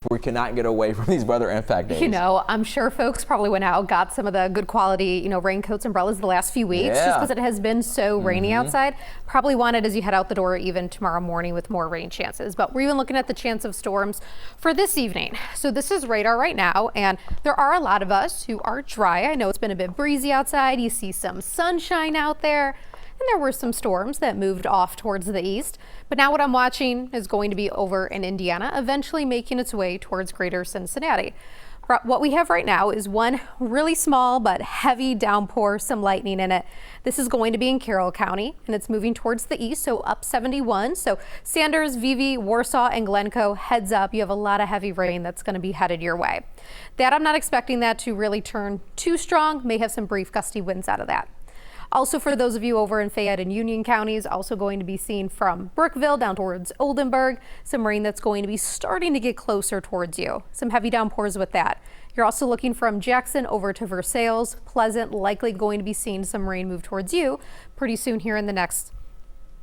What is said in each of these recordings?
We cannot get away from these weather impact days. You know, I'm sure folks probably went out, got some of the good quality, raincoats, umbrellas the last few weeks, just because it has been so rainy outside. Probably wanted as you head out the door even tomorrow morning with more rain chances. But we're even looking at the chance of storms for this evening. So this is radar right now, and there are a lot of us who are dry. I know it's been a bit breezy outside. You see some sunshine out there. And there were some storms that moved off towards the east. But now what I'm watching is going to be over in Indiana, eventually making its way towards Greater Cincinnati. What we have right now is one really small but heavy downpour, some lightning in it. This is going to be in Carroll County, and it's moving towards the east, so up 71. So Sanders, Vevey, Warsaw, and Glencoe, heads up. You have a lot of heavy rain that's going to be headed your way. That I'm not expecting that to really turn too strong. May have some brief gusty winds out of that. Also, for those of you over in Fayette and Union counties, also going to be seen from Brookville down towards Oldenburg, some rain that's going to be starting to get closer towards you. Some heavy downpours with that. You're also looking from Jackson over to Versailles, Pleasant, likely going to be seeing some rain move towards you pretty soon here in the next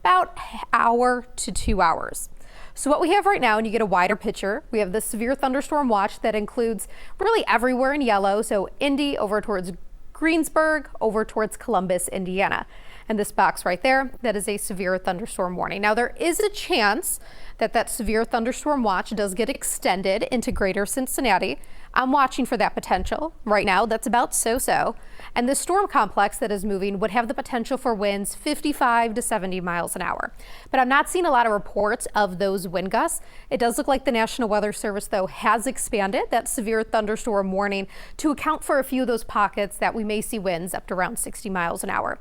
about hour to 2 hours. So what we have right now, and you get a wider picture, we have the severe thunderstorm watch that includes really everywhere in yellow. So Indy over towards Greensburg over towards Columbus, Indiana. And this box right there, that is a severe thunderstorm warning. Now there is a chance that that severe thunderstorm watch does get extended into Greater Cincinnati. I'm watching for that potential. Right now, that's about so-so. And the storm complex that is moving would have the potential for winds 55 to 70 miles an hour. But I'm not seeing a lot of reports of those wind gusts. It does look like the National Weather Service, though, has expanded that severe thunderstorm warning to account for a few of those pockets that we may see winds up to around 60 miles an hour.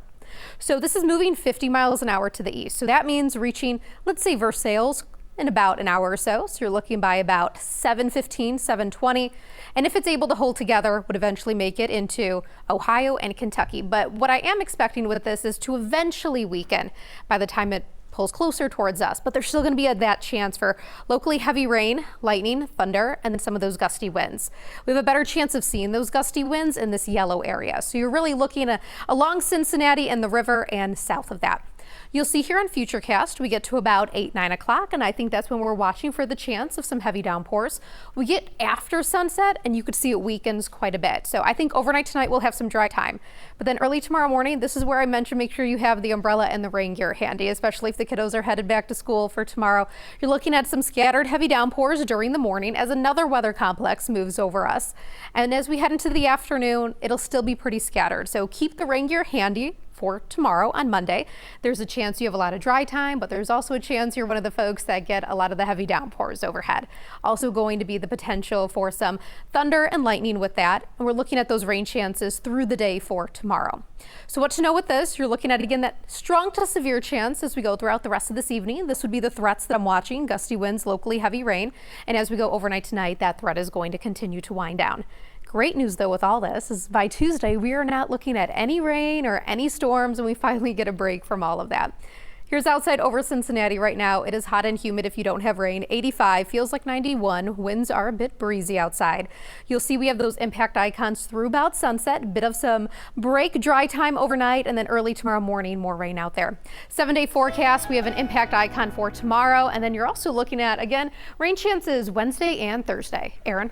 So this is moving 50 miles an hour to the east. So that means reaching, let's say, Versailles in about an hour or so. So you're looking by about 7:15, 7:20. And if it's able to hold together, would eventually make it into Ohio and Kentucky. But what I am expecting with this is to eventually weaken by the time it pulls closer towards us. But there's still going to be that chance for locally heavy rain, lightning, thunder, and then some of those gusty winds. We have a better chance of seeing those gusty winds in this yellow area. So you're really looking at along Cincinnati and the river and south of that. You'll see here on Futurecast, we get to about 8, 9 o'clock, and I think that's when we're watching for the chance of some heavy downpours. We get after sunset, and you could see it weakens quite a bit. So I think overnight tonight we'll have some dry time. But then early tomorrow morning, this is where I mentioned make sure you have the umbrella and the rain gear handy, especially if the kiddos are headed back to school for tomorrow. You're looking at some scattered heavy downpours during the morning as another weather complex moves over us. And as we head into the afternoon, it'll still be pretty scattered. So keep the rain gear handy for tomorrow on Monday. There's a chance you have a lot of dry time, but there's also a chance you're one of the folks that get a lot of the heavy downpours overhead. Also going to be the potential for some thunder and lightning with that. And we're looking at those rain chances through the day for tomorrow. So what to know with this, you're looking at again that strong to severe chance as we go throughout the rest of this evening. This would be the threats that I'm watching: gusty winds, locally heavy rain. And as we go overnight tonight, that threat is going to continue to wind down. Great news, though, with all this is by Tuesday, we are not looking at any rain or any storms, and we finally get a break from all of that. Here's outside over Cincinnati right now. It is hot and humid if you don't have rain. 85, feels like 91. Winds are a bit breezy outside. You'll see we have those impact icons through about sunset, a bit of some break dry time overnight, and then early tomorrow morning, more rain out there. 7-day forecast, we have an impact icon for tomorrow, and then you're also looking at, again, rain chances Wednesday and Thursday. Aaron?